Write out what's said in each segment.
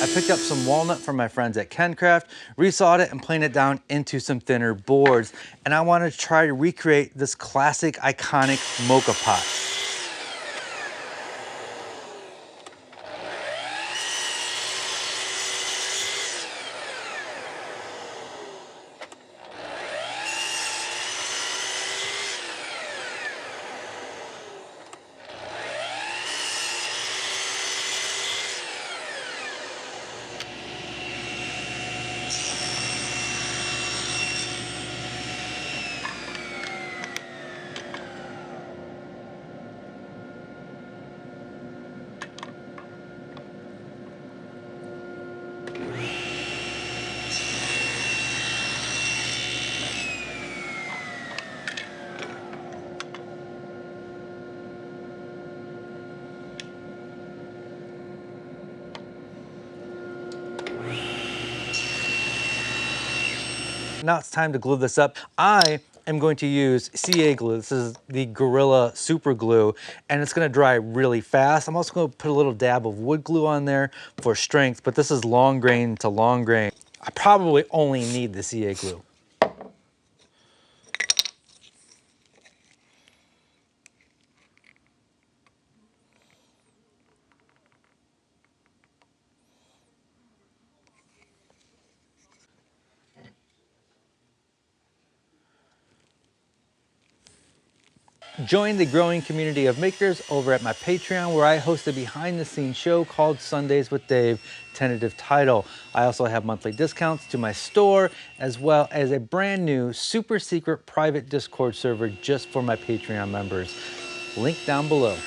I picked up some walnut from my friends at KenCraft, resawed it and planed it down into some thinner boards. And I wanted to try to recreate this classic, iconic mocha pot. Now it's time to glue this up. I am going to use CA glue. This is the Gorilla Super Glue, and it's gonna dry really fast. I'm also gonna put a little dab of wood glue on there for strength, but this is long grain to long grain. I probably only need the CA glue. Join the growing community of makers over at my Patreon, where I host a behind-the-scenes show called Sundays with Dave, tentative title. I also have monthly discounts to my store, as well as a brand new super secret private Discord server just for my Patreon members. Link down below.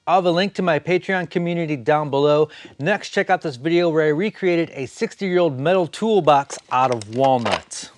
I'll have a link to my Patreon community down below. Next, check out this video where I recreated a 60-year-old metal toolbox out of walnuts.